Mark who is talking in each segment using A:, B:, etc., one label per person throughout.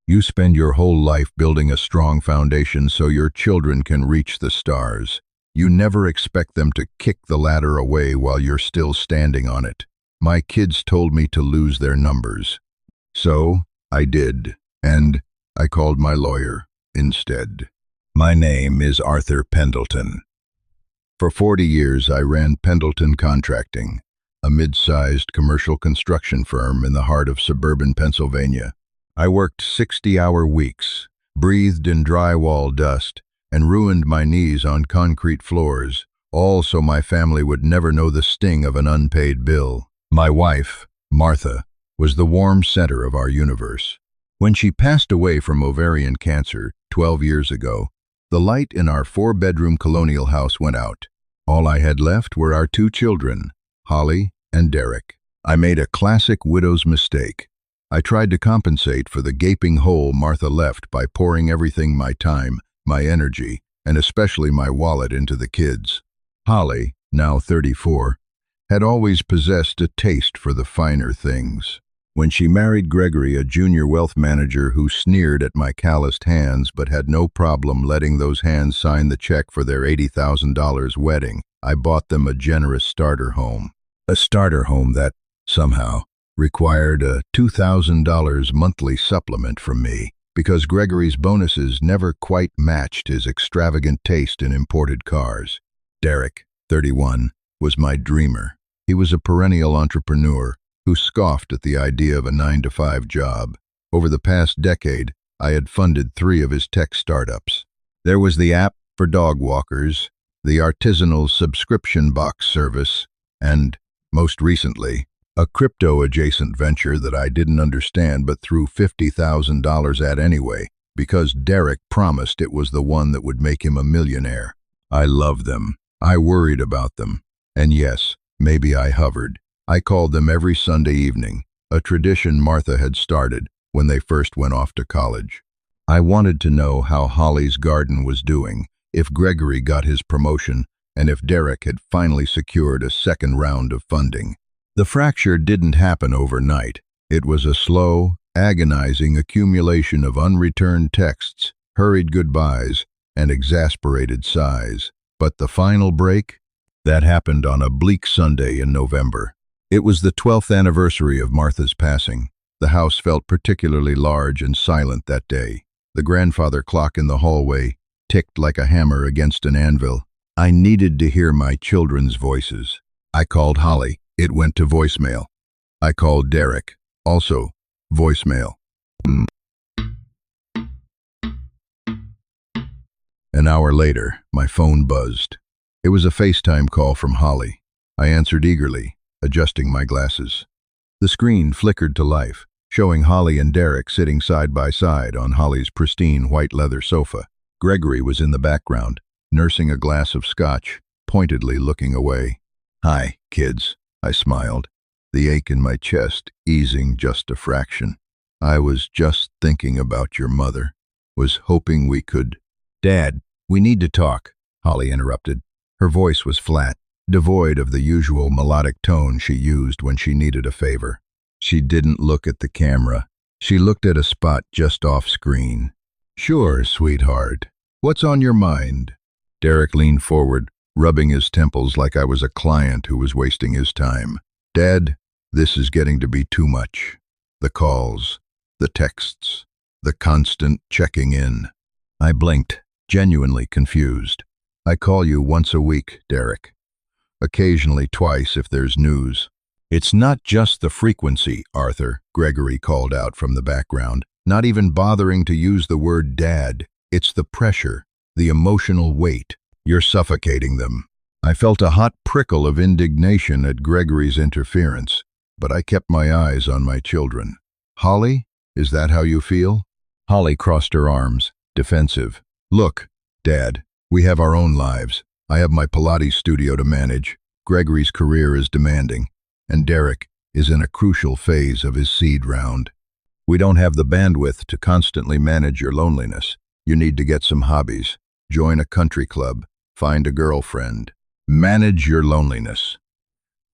A: You spend your whole life building a strong foundation so your children can reach the stars. You never expect them to kick the ladder away while you're still standing on it. My kids told me to lose their numbers. So, I did, and I called my lawyer instead. My name is Arthur Pendleton. For 40 years, I ran Pendleton Contracting, a mid-sized commercial construction firm in the heart of suburban Pennsylvania. I worked 60-hour weeks, breathed in drywall dust, and ruined my knees on concrete floors, all so my family would never know the sting of an unpaid bill. My wife, Martha, was the warm center of our universe. When she passed away from ovarian cancer 12 years ago, the light in our 4-bedroom colonial house went out. All I had left were our 2 children, Holly and Derek. I made a classic widow's mistake. I tried to compensate for the gaping hole Martha left by pouring everything, my time, my energy, and especially my wallet, into the kids. Holly, now 34, had always possessed a taste for the finer things. When she married Gregory, a junior wealth manager who sneered at my calloused hands but had no problem letting those hands sign the check for their $80,000 wedding, I bought them a generous starter home. A starter home that, somehow, required a $2,000 monthly supplement from me, because Gregory's bonuses never quite matched his extravagant taste in imported cars. Derek, 31, was my dreamer. He was a perennial entrepreneur who scoffed at the idea of a 9-to-5 job. Over the past decade, I had funded 3 of his tech startups. There was the app for dog walkers, the artisanal subscription box service, and, most recently, a crypto-adjacent venture that I didn't understand but threw $50,000 at anyway, because Derek promised it was the one that would make him a millionaire. I loved them. I worried about them. And yes, maybe I hovered. I called them every Sunday evening, a tradition Martha had started when they first went off to college. I wanted to know how Holly's garden was doing, if Gregory got his promotion, and if Derek had finally secured a second round of funding. The fracture didn't happen overnight. It was a slow, agonizing accumulation of unreturned texts, hurried goodbyes, and exasperated sighs. But the final break? That happened on a bleak Sunday in November. It was the 12th anniversary of Martha's passing. The house felt particularly large and silent that day. The grandfather clock in the hallway ticked like a hammer against an anvil. I needed to hear my children's voices. I called Holly. It went to voicemail. I called Derek. Also, voicemail. An hour later, my phone buzzed. It was a FaceTime call from Holly. I answered eagerly, adjusting my glasses. The screen flickered to life, showing Holly and Derek sitting side by side on Holly's pristine white leather sofa. Gregory was in the background, nursing a glass of scotch, pointedly looking away. "Hi, kids," I smiled, the ache in my chest easing just a fraction. "I was just thinking about your mother. Was hoping we could—" "Dad, we need to talk," Holly interrupted. Her voice was flat, devoid of the usual melodic tone she used when she needed a favor. She didn't look at the camera. She looked at a spot just off screen. "Sure, sweetheart. What's on your mind?" Derek leaned forward, rubbing his temples like I was a client who was wasting his time. "Dad, this is getting to be too much. The calls, the texts, the constant checking in." I blinked, genuinely confused. "I call you once a week, Derek. Occasionally twice if there's news." "It's not just the frequency, Arthur," Gregory called out from the background, not even bothering to use the word dad. "It's the pressure, the emotional weight. You're suffocating them." I felt a hot prickle of indignation at Gregory's interference, but I kept my eyes on my children. "Holly, is that how you feel?" Holly crossed her arms, defensive. "Look, Dad, we have our own lives. I have my Pilates studio to manage. Gregory's career is demanding, and Derek is in a crucial phase of his seed round. We don't have the bandwidth to constantly manage your loneliness. You need to get some hobbies, join a country club, find a girlfriend. Manage your loneliness."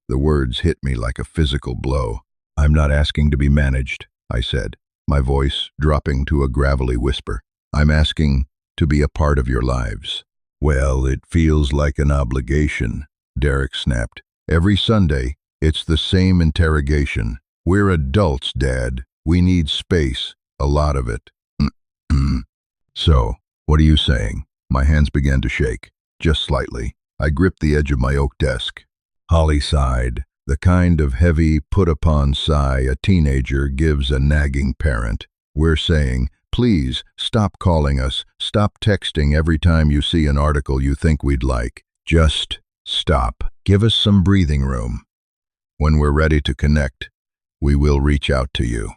A: The words hit me like a physical blow. "I'm not asking to be managed," I said. my voice dropping to a gravelly whisper. I'm asking to be a part of your lives. Well, it feels like an obligation, Derek snapped. Every Sunday, it's the same interrogation. We're adults, Dad. We need space, a lot of it. So, what are you saying? My hands began to shake, just slightly. I gripped the edge of my oak desk. Holly sighed, the kind of heavy, put-upon sigh a teenager gives a nagging parent. We're saying, please, stop calling us, stop texting every time you see an article you think we'd like. Just stop. Give us some breathing room. When we're ready to connect, we will reach out to you.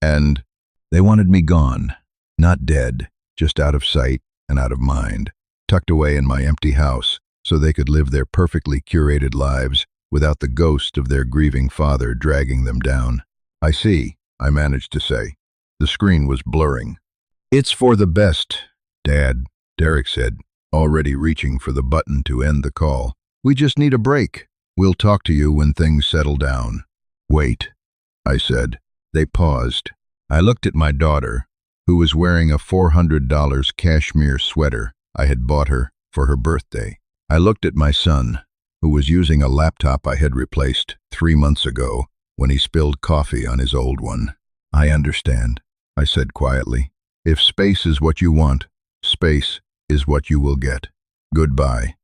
A: And they wanted me gone, not dead, just out of sight and out of mind, tucked away in my empty house so they could live their perfectly curated lives without the ghost of their grieving father dragging them down. I see, I managed to say. The screen was blurring. It's for the best, Dad, Derek said, already reaching for the button to end the call. We just need a break. We'll talk to you when things settle down. Wait, I said. They paused. I looked at my daughter, who was wearing a $400 cashmere sweater I had bought her for her birthday. I looked at my son, who was using a laptop I had replaced 3 months ago when he spilled coffee on his old one. I understand, I said quietly. If space is what you want, space is what you will get. Goodbye.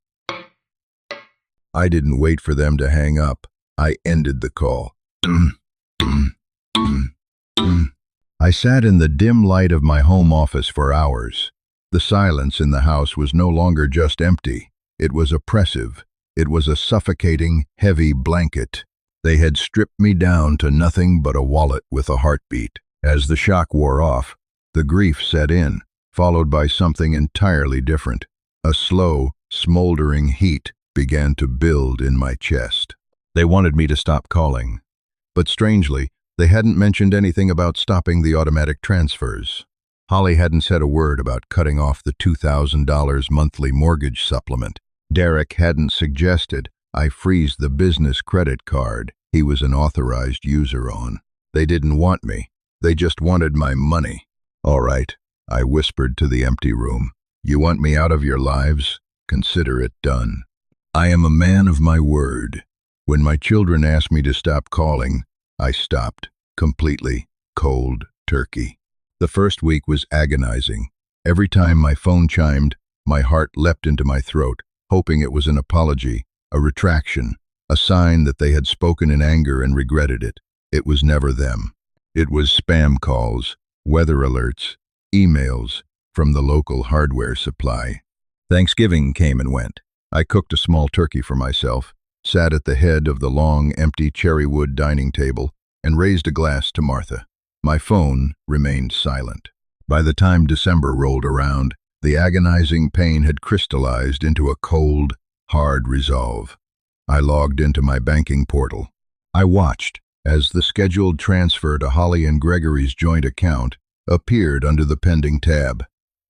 A: I didn't wait for them to hang up. I ended the call. I sat in the dim light of my home office for hours. The silence in the house was no longer just empty. It was oppressive. It was a suffocating, heavy blanket. They had stripped me down to nothing but a wallet with a heartbeat. As the shock wore off, the grief set in, followed by something entirely different. A slow, smoldering heat began to build in my chest. They wanted me to stop calling. But strangely, they hadn't mentioned anything about stopping the automatic transfers. Holly hadn't said a word about cutting off the $2,000 monthly mortgage supplement. Derek hadn't suggested I freeze the business credit card he was an authorized user on. They didn't want me. They just wanted my money. All right, I whispered to the empty room. You want me out of your lives? Consider it done. I am a man of my word. When my children asked me to stop calling, I stopped, completely, cold turkey. The first week was agonizing. Every time my phone chimed, my heart leapt into my throat, hoping it was an apology, a retraction, a sign that they had spoken in anger and regretted it. It was never them. It was spam calls, weather alerts, emails from the local hardware supply. Thanksgiving came and went. I cooked a small turkey for myself, sat at the head of the long, empty cherrywood dining table, and raised a glass to Martha. My phone remained silent. By the time December rolled around, the agonizing pain had crystallized into a cold, hard resolve. I logged into my banking portal. I watched as the scheduled transfer to Holly and Gregory's joint account appeared under the pending tab.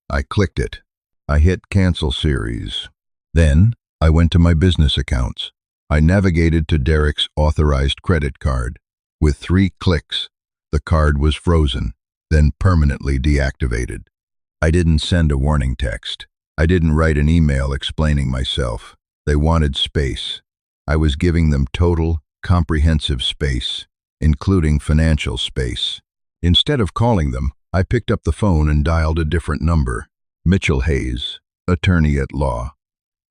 A: I clicked it. I hit Cancel Series. Then, I went to my business accounts. I navigated to Derek's authorized credit card. With 3 clicks, the card was frozen, then permanently deactivated. I didn't send a warning text. I didn't write an email explaining myself. They wanted space. I was giving them total, comprehensive space, including financial space. Instead of calling them, I picked up the phone and dialed a different number. Mitchell Hayes, attorney at law.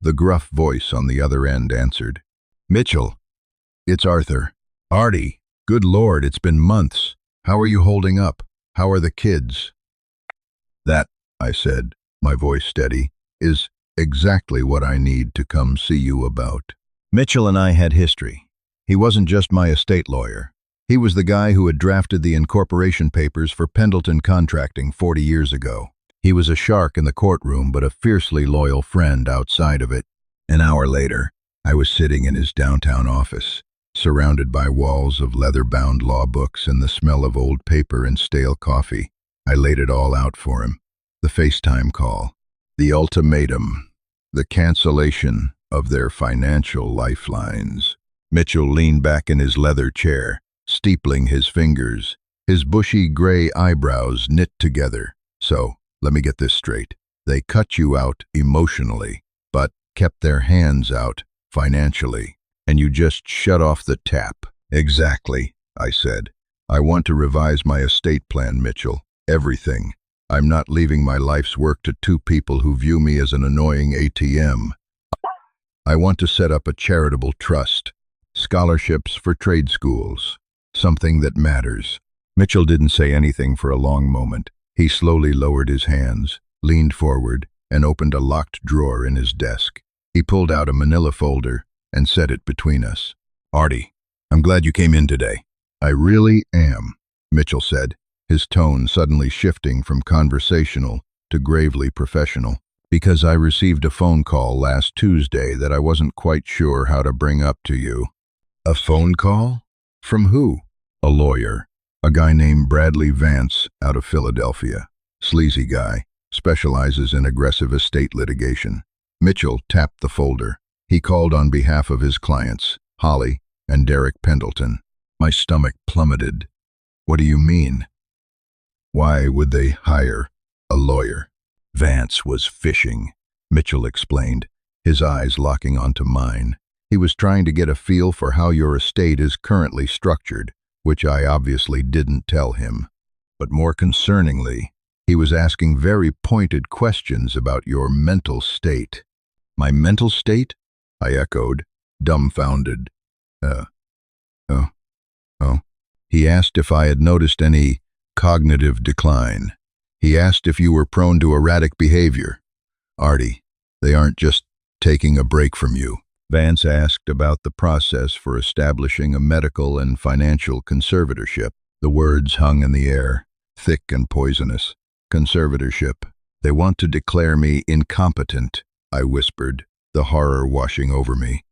A: The gruff voice on the other end answered. Mitchell, it's Arthur. Artie, good Lord, it's been months. How are you holding up? How are the kids? That, I said, my voice steady, is exactly what I need to come see you about. Mitchell and I had history. He wasn't just my estate lawyer. He was the guy who had drafted the incorporation papers for Pendleton Contracting 40 years ago. He was a shark in the courtroom, but a fiercely loyal friend outside of it. An hour later, I was sitting in his downtown office, surrounded by walls of leather-bound law books and the smell of old paper and stale coffee. I laid it all out for him. The FaceTime call, the ultimatum, the cancellation of their financial lifelines. Mitchell leaned back in his leather chair, steepling his fingers, his bushy gray eyebrows knit together. So, let me get this straight. They cut you out emotionally, but kept their hands out financially, and you just shut off the tap. Exactly, I said. I want to revise my estate plan, Mitchell. Everything. I'm not leaving my life's work to two people who view me as an annoying ATM. I want to set up a charitable trust. Scholarships for trade schools. Something that matters. Mitchell didn't say anything for a long moment. He slowly lowered his hands, leaned forward, and opened a locked drawer in his desk. He pulled out a manila folder and set it between us. Artie, I'm glad you came in today. I really am, Mitchell said, his tone suddenly shifting from conversational to gravely professional, because I received a phone call last Tuesday that I wasn't quite sure how to bring up to you. A phone call? From who? A lawyer. A guy named Bradley Vance out of Philadelphia. Sleazy guy. Specializes in aggressive estate litigation. Mitchell tapped the folder. He called on behalf of his clients, Holly and Derek Pendleton. My stomach plummeted. What do you mean? Why would they hire a lawyer? Vance was fishing, Mitchell explained, his eyes locking onto mine. He was trying to get a feel for how your estate is currently structured, which I obviously didn't tell him. But more concerningly, he was asking very pointed questions about your mental state. My mental state? I echoed, dumbfounded. Oh. He asked if I had noticed any cognitive decline. He asked if you were prone to erratic behavior. Artie, they aren't just taking a break from you. Vance asked about the process for establishing a medical and financial conservatorship. The words hung in the air, thick and poisonous. Conservatorship. They want to declare me incompetent, I whispered, the horror washing over me.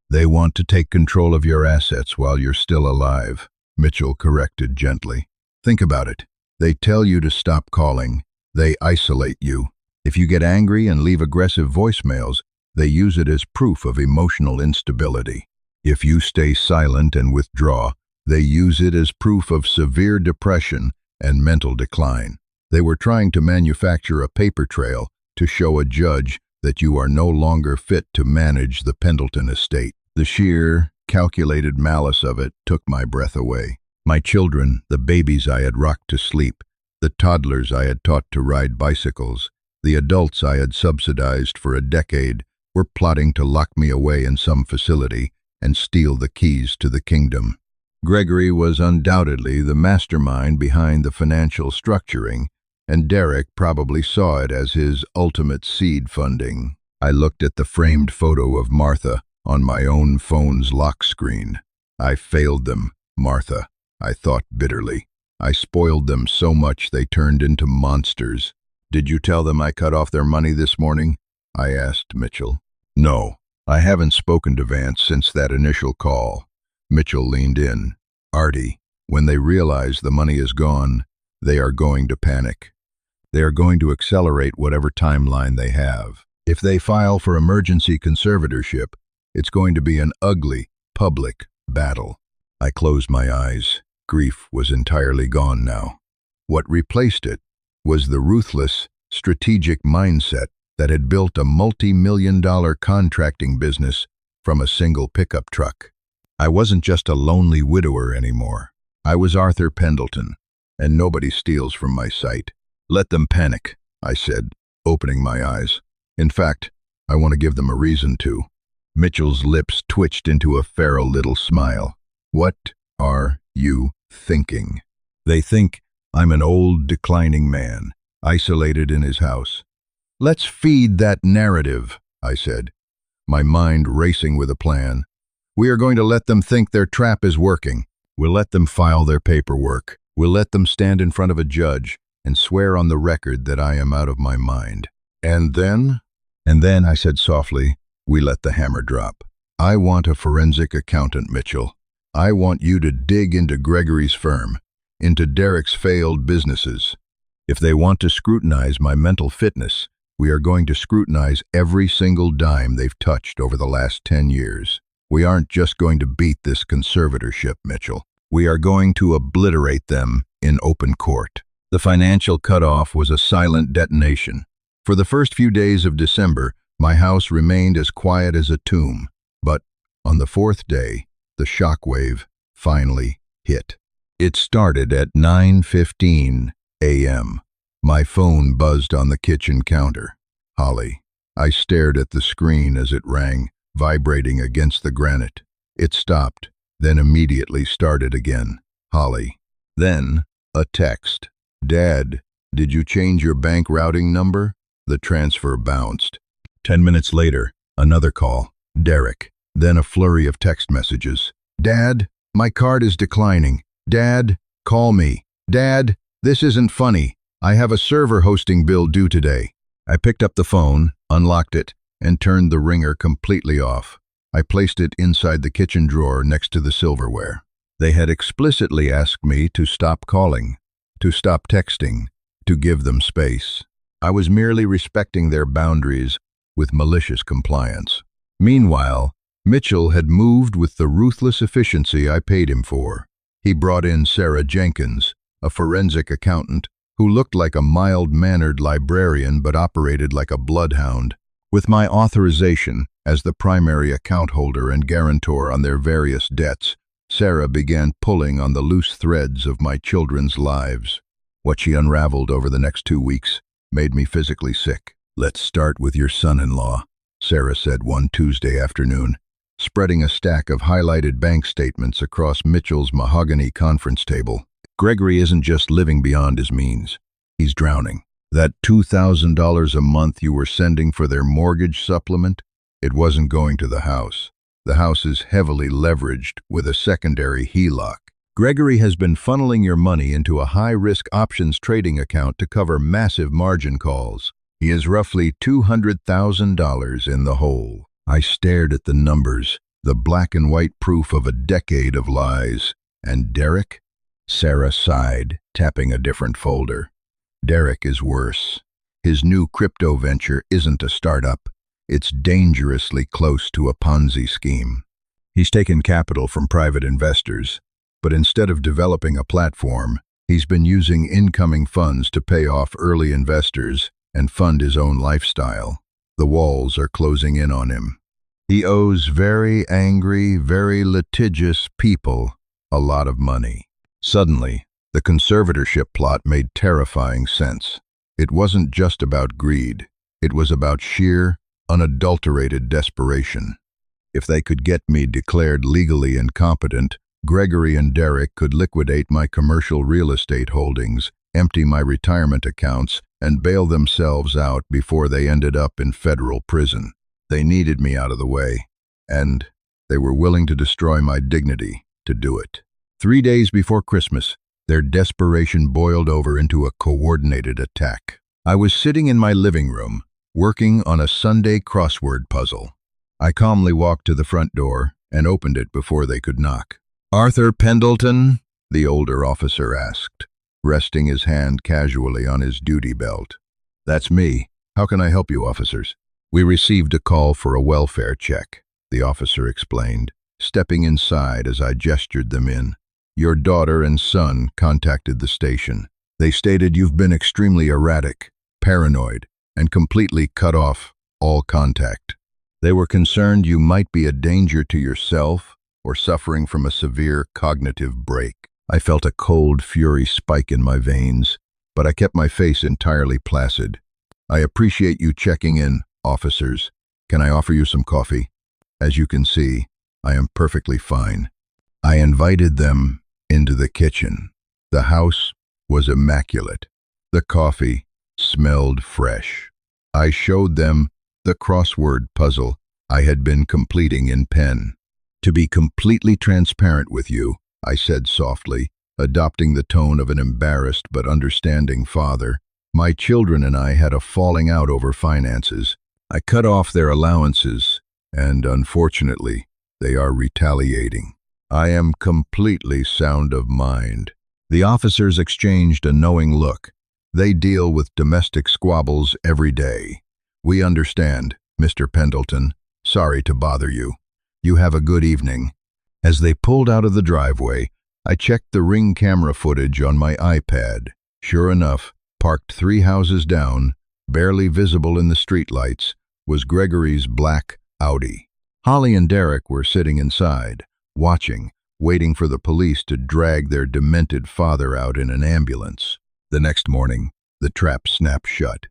A: They want to take control of your assets while you're still alive, Mitchell corrected gently. Think about it. They tell you to stop calling. They isolate you. If you get angry and leave aggressive voicemails, they use it as proof of emotional instability. If you stay silent and withdraw, they use it as proof of severe depression and mental decline. They were trying to manufacture a paper trail to show a judge that you are no longer fit to manage the Pendleton estate. The sheer, calculated malice of it took my breath away. My children, the babies I had rocked to sleep, the toddlers I had taught to ride bicycles, the adults I had subsidized for a decade, were plotting to lock me away in some facility and steal the keys to the kingdom. Gregory was undoubtedly the mastermind behind the financial structuring, and Derek probably saw it as his ultimate seed funding. I looked at the framed photo of Martha on my own phone's lock screen. I failed them, Martha, I thought bitterly. I spoiled them so much they turned into monsters. Did you tell them I cut off their money this morning? I asked Mitchell. No, I haven't spoken to Vance since that initial call. Mitchell leaned in. Artie, when they realize the money is gone, they are going to panic. They are going to accelerate whatever timeline they have. If they file for emergency conservatorship, it's going to be an ugly, public battle. I closed my eyes. Grief was entirely gone now. What replaced it was the ruthless, strategic mindset that had built a multi-million-dollar contracting business from a single pickup truck. I wasn't just a lonely widower anymore. I was Arthur Pendleton, and nobody steals from my sight. Let them panic, I said, opening my eyes. In fact, I want to give them a reason to. Mitchell's lips twitched into a feral little smile. What are you thinking? They think I'm an old, declining man, isolated in his house. Let's feed that narrative, I said, my mind racing with a plan. We are going to let them think their trap is working. We'll let them file their paperwork. We'll let them stand in front of a judge and swear on the record that I am out of my mind. And then, I said softly, we let the hammer drop. I want a forensic accountant, Mitchell. I want you to dig into Gregory's firm, into Derek's failed businesses. If they want to scrutinize my mental fitness, we are going to scrutinize every single dime they've touched over the last 10 years. We aren't just going to beat this conservatorship, Mitchell. We are going to obliterate them in open court. The financial cutoff was a silent detonation. For the first few days of December, my house remained as quiet as a tomb. But on the fourth day, the shockwave finally hit. It started at 9:15 a.m. My phone buzzed on the kitchen counter. Holly. I stared at the screen as it rang, vibrating against the granite. It stopped, then immediately started again. Holly. Then, a text. Dad, did you change your bank routing number? The transfer bounced. 10 minutes later, another call. Derek. Then a flurry of text messages. Dad, my card is declining. Dad, call me. Dad, this isn't funny. I have a server hosting bill due today. I picked up the phone, unlocked it, and turned the ringer completely off. I placed it inside the kitchen drawer next to the silverware. They had explicitly asked me to stop calling, to stop texting, to give them space. I was merely respecting their boundaries with malicious compliance. Meanwhile, Mitchell had moved with the ruthless efficiency I paid him for. He brought in Sarah Jenkins, a forensic accountant, who looked like a mild-mannered librarian but operated like a bloodhound. With my authorization as the primary account holder and guarantor on their various debts, Sarah began pulling on the loose threads of my children's lives. What she unraveled over the next 2 weeks made me physically sick. Let's start with your son-in-law, Sarah said one Tuesday afternoon, spreading a stack of highlighted bank statements across Mitchell's mahogany conference table. Gregory isn't just living beyond his means. He's drowning. That $2,000 a month you were sending for their mortgage supplement, it wasn't going to the house. The house is heavily leveraged with a secondary HELOC. Gregory has been funneling your money into a high-risk options trading account to cover massive margin calls. He is roughly $200,000 in the hole. I stared at the numbers, the black and white proof of a decade of lies. And Derek? Sarah sighed, tapping a different folder. Derek is worse. His new crypto venture isn't a startup. It's dangerously close to a Ponzi scheme. He's taken capital from private investors, but instead of developing a platform, he's been using incoming funds to pay off early investors and fund his own lifestyle. The walls are closing in on him. He owes very angry, very litigious people a lot of money. Suddenly, the conservatorship plot made terrifying sense. It wasn't just about greed. It was about sheer, unadulterated desperation. If they could get me declared legally incompetent, Gregory and Derek could liquidate my commercial real estate holdings, empty my retirement accounts, and bail themselves out before they ended up in federal prison. They needed me out of the way, and they were willing to destroy my dignity to do it. 3 days before Christmas, their desperation boiled over into a coordinated attack. I was sitting in my living room, working on a Sunday crossword puzzle. I calmly walked to the front door and opened it before they could knock. "Arthur Pendleton?" the older officer asked, resting his hand casually on his duty belt. "That's me. How can I help you, officers?" "We received a call for a welfare check," the officer explained, stepping inside as I gestured them in. "Your daughter and son contacted the station. They stated you've been extremely erratic, paranoid, and completely cut off all contact. They were concerned you might be a danger to yourself or suffering from a severe cognitive break." I felt a cold fury spike in my veins, but I kept my face entirely placid. "I appreciate you checking in, officers. Can I offer you some coffee? As you can see, I am perfectly fine." I invited them into the kitchen. The house was immaculate. The coffee smelled fresh. I showed them the crossword puzzle I had been completing in pen. "To be completely transparent with you," I said softly, adopting the tone of an embarrassed but understanding father, "my children and I had a falling out over finances. I cut off their allowances, and unfortunately, they are retaliating. I am completely sound of mind." The officers exchanged a knowing look. They deal with domestic squabbles every day. "We understand, Mr. Pendleton. Sorry to bother you. You have a good evening." As they pulled out of the driveway, I checked the Ring camera footage on my iPad. Sure enough, parked 3 houses down, barely visible in the streetlights, was Gregory's black Audi. Holly and Derek were sitting inside, watching, waiting for the police to drag their demented father out in an ambulance. The next morning, the trap snapped shut.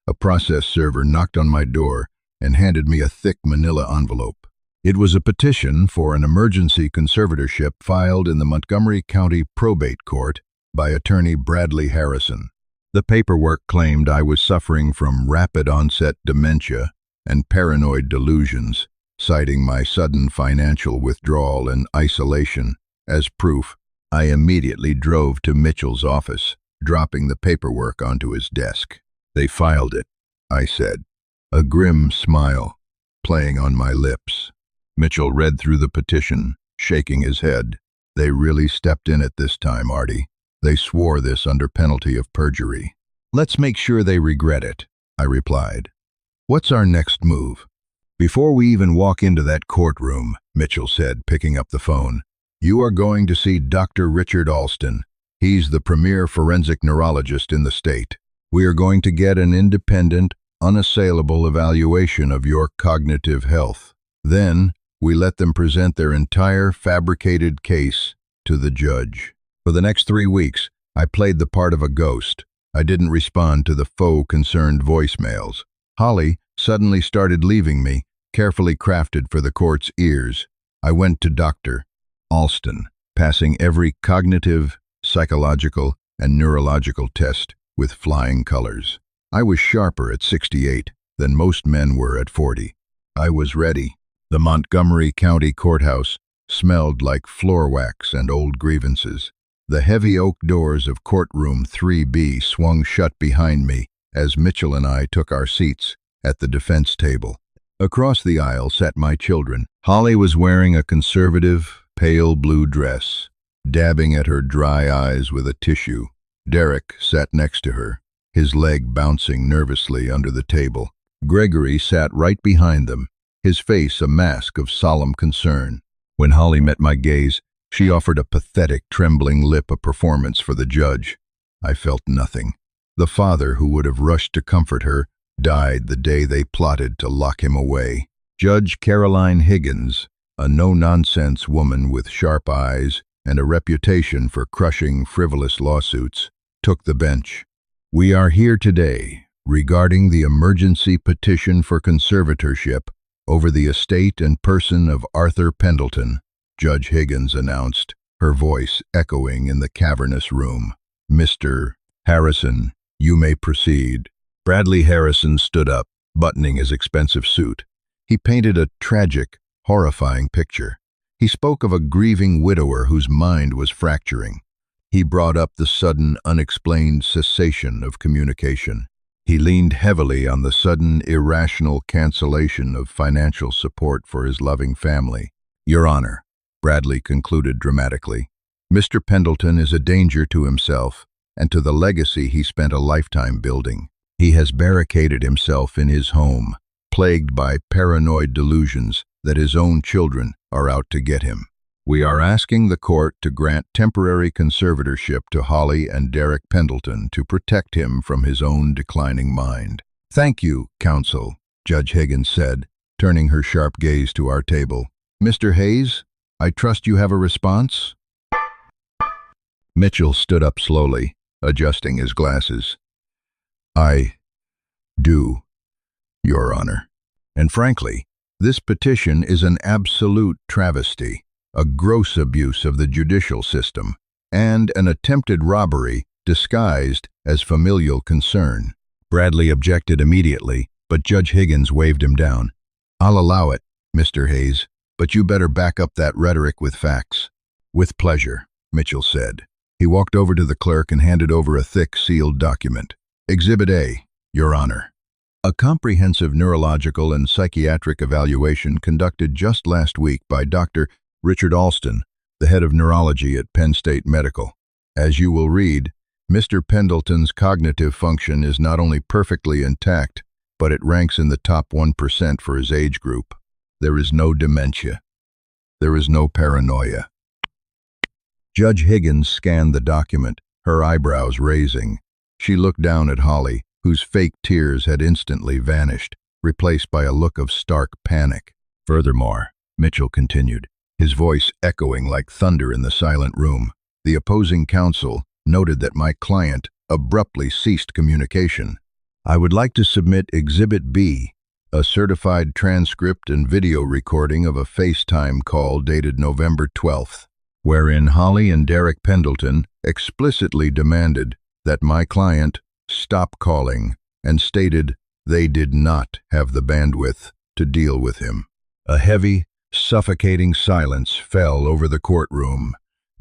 A: A process server knocked on my door and handed me a thick manila envelope. It was a petition for an emergency conservatorship filed in the Montgomery County Probate Court by attorney Bradley Harrison. The paperwork claimed I was suffering from rapid-onset dementia and paranoid delusions, citing my sudden financial withdrawal and isolation. As proof, I immediately drove to Mitchell's office, dropping the paperwork onto his desk. "They filed it," I said, a grim smile playing on my lips. Mitchell read through the petition, shaking his head. "They really stepped in it this time, Artie. They swore this under penalty of perjury." "Let's make sure they regret it," I replied. "What's our next move?" "Before we even walk into that courtroom," Mitchell said, picking up the phone, "you are going to see Dr. Richard Alston. He's the premier forensic neurologist in the state. We are going to get an independent, unassailable evaluation of your cognitive health. Then, we let them present their entire fabricated case to the judge." For the next 3 weeks, I played the part of a ghost. I didn't respond to the faux concerned voicemails. Holly suddenly started leaving me, carefully crafted for the court's ears. I went to Dr. Alston, passing every cognitive, psychological, and neurological test with flying colors. I was sharper at 68 than most men were at 40. I was ready. The Montgomery County Courthouse smelled like floor wax and old grievances. The heavy oak doors of courtroom 3B swung shut behind me as Mitchell and I took our seats at the defense table. Across the aisle sat my children. Holly was wearing a conservative, pale blue dress, dabbing at her dry eyes with a tissue. Derek sat next to her, his leg bouncing nervously under the table. Gregory sat right behind them, his face a mask of solemn concern. When Holly met my gaze, she offered a pathetic, trembling lip a performance for the judge. I felt nothing. The father who would have rushed to comfort her died the day they plotted to lock him away. Judge Caroline Higgins, a no-nonsense woman with sharp eyes and a reputation for crushing frivolous lawsuits, took the bench. "We are here today regarding the emergency petition for conservatorship over the estate and person of Arthur Pendleton," Judge Higgins announced, her voice echoing in the cavernous room. "Mr. Harrison, you may proceed." Bradley Harrison stood up, buttoning his expensive suit. He painted a tragic, horrifying picture. He spoke of a grieving widower whose mind was fracturing. He brought up the sudden, unexplained cessation of communication. He leaned heavily on the sudden, irrational cancellation of financial support for his loving family. "Your Honor," Bradley concluded dramatically, "Mr. Pendleton is a danger to himself and to the legacy he spent a lifetime building. He has barricaded himself in his home, plagued by paranoid delusions that his own children are out to get him. We are asking the court to grant temporary conservatorship to Holly and Derek Pendleton to protect him from his own declining mind." "Thank you, counsel," Judge Higgins said, turning her sharp gaze to our table. "Mr. Hayes, I trust you have a response?" Mitchell stood up slowly, adjusting his glasses. "I do, Your Honor. And frankly, this petition is an absolute travesty, a gross abuse of the judicial system, and an attempted robbery disguised as familial concern." Bradley objected immediately, but Judge Higgins waved him down. "I'll allow it, Mr. Hayes, but you better back up that rhetoric with facts." "With pleasure," Mitchell said. He walked over to the clerk and handed over a thick, sealed document. "Exhibit A, Your Honor. A comprehensive neurological and psychiatric evaluation conducted just last week by Dr. Richard Alston, the head of neurology at Penn State Medical. As you will read, Mr. Pendleton's cognitive function is not only perfectly intact, but it ranks in the top 1% for his age group. There is no dementia. There is no paranoia. Judge Higgins scanned the document, her eyebrows raising. She looked down at Holly, whose fake tears had instantly vanished, replaced by a look of stark panic. Furthermore, Mitchell continued, his voice echoing like thunder in the silent room, the opposing counsel noted that my client abruptly ceased communication. I would like to submit Exhibit B, a certified transcript and video recording of a FaceTime call dated November 12th, wherein Holly and Derek Pendleton explicitly demanded that my client stop calling and stated they did not have the bandwidth to deal with him. A heavy, suffocating silence fell over the courtroom.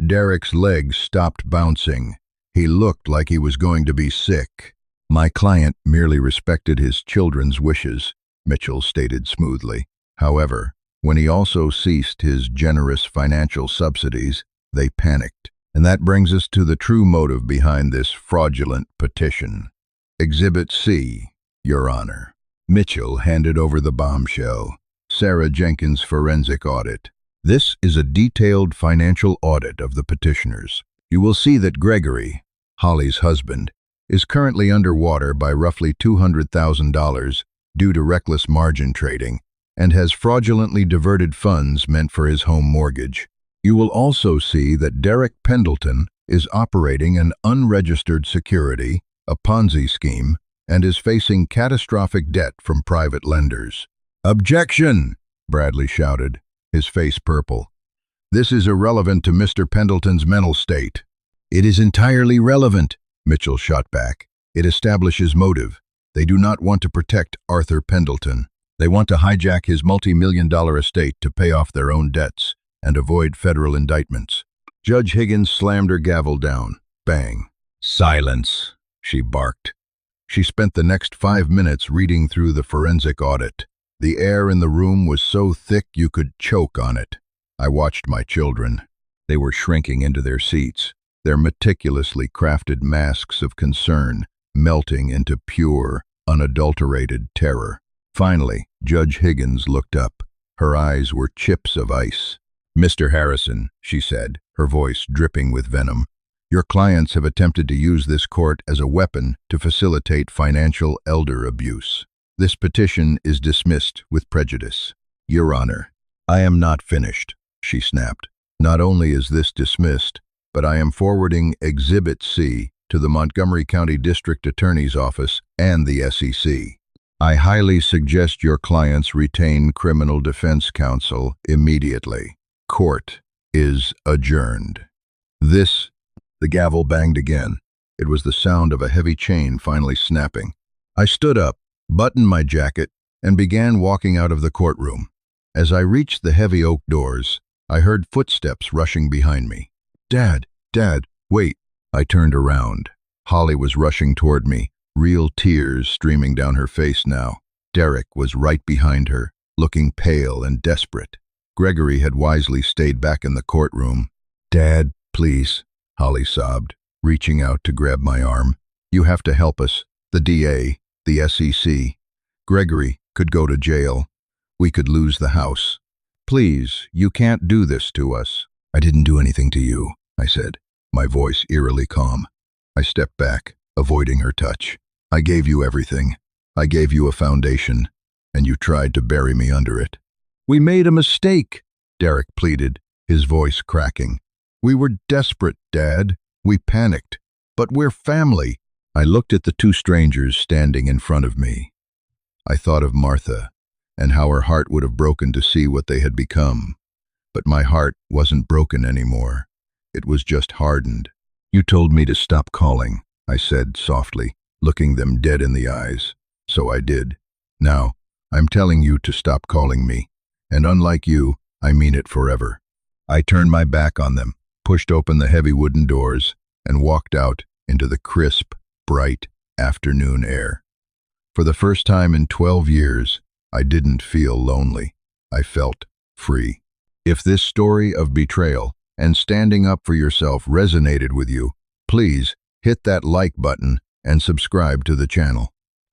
A: Derek's legs stopped bouncing. He looked like he was going to be sick. My client merely respected his children's wishes, Mitchell stated smoothly. However, when he also ceased his generous financial subsidies, they panicked. And that brings us to the true motive behind this fraudulent petition. Exhibit C, Your Honor. Mitchell handed over the bombshell. Sarah Jenkins' forensic audit. This is a detailed financial audit of the petitioners. You will see that Gregory, Holly's husband, is currently underwater by roughly $200,000 due to reckless margin trading and has fraudulently diverted funds meant for his home mortgage. You will also see that Derek Pendleton is operating an unregistered security, a Ponzi scheme, and is facing catastrophic debt from private lenders. "Objection!" Bradley shouted, his face purple. "This is irrelevant to Mr. Pendleton's mental state." "It is entirely relevant," Mitchell shot back. "It establishes motive. They do not want to protect Arthur Pendleton. They want to hijack his multi-million-dollar estate to pay off their own debts and avoid federal indictments." Judge Higgins slammed her gavel down. Bang. "Silence," she barked. She spent the next 5 minutes reading through the forensic audit. The air in the room was so thick you could choke on it. I watched my children. They were shrinking into their seats, their meticulously crafted masks of concern melting into pure, unadulterated terror. Finally, Judge Higgins looked up. Her eyes were chips of ice. "Mr. Harrison," she said, her voice dripping with venom, "your clients have attempted to use this court as a weapon to facilitate financial elder abuse. This petition is dismissed with prejudice." "Your Honor, I am not finished," she snapped. "Not only is this dismissed, but I am forwarding Exhibit C to the Montgomery County District Attorney's Office and the SEC. I highly suggest your clients retain criminal defense counsel immediately. Court is adjourned." The gavel banged again. It was the sound of a heavy chain finally snapping. I stood up, buttoned my jacket, and began walking out of the courtroom. As I reached the heavy oak doors, I heard footsteps rushing behind me. Dad, wait." I turned around. Holly was rushing toward me, real tears streaming down her face now. Derek was right behind her, looking pale and desperate. Gregory had wisely stayed back in the courtroom. "Dad, please," Holly sobbed, reaching out to grab my arm. "You have to help us. The DA, the SEC. Gregory could go to jail. We could lose the house. Please, you can't do this to us." "I didn't do anything to you," I said, my voice eerily calm. I stepped back, avoiding her touch. "I gave you everything. I gave you a foundation, and you tried to bury me under it." "We made a mistake," Derek pleaded, his voice cracking. "We were desperate, Dad. We panicked. But we're family." I looked at the two strangers standing in front of me. I thought of Martha, and how her heart would have broken to see what they had become. But my heart wasn't broken anymore. It was just hardened. "You told me to stop calling," I said softly, looking them dead in the eyes. "So I did. Now, I'm telling you to stop calling me. And unlike you, I mean it forever." I turned my back on them, pushed open the heavy wooden doors, and walked out into the crisp, bright afternoon air. For the first time in 12 years, I didn't feel lonely. I felt free. If this story of betrayal and standing up for yourself resonated with you, please hit that like button and subscribe to the channel.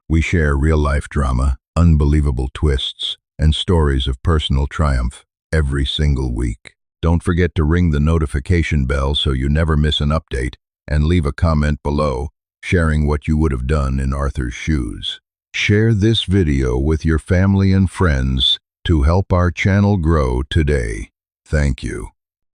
A: We share real-life drama, unbelievable twists, and stories of personal triumph every single week. Don't forget to ring the notification bell so you never miss an update, and leave a comment below, sharing what you would have done in Arthur's shoes. Share this video with your family and friends to help our channel grow today. Thank you.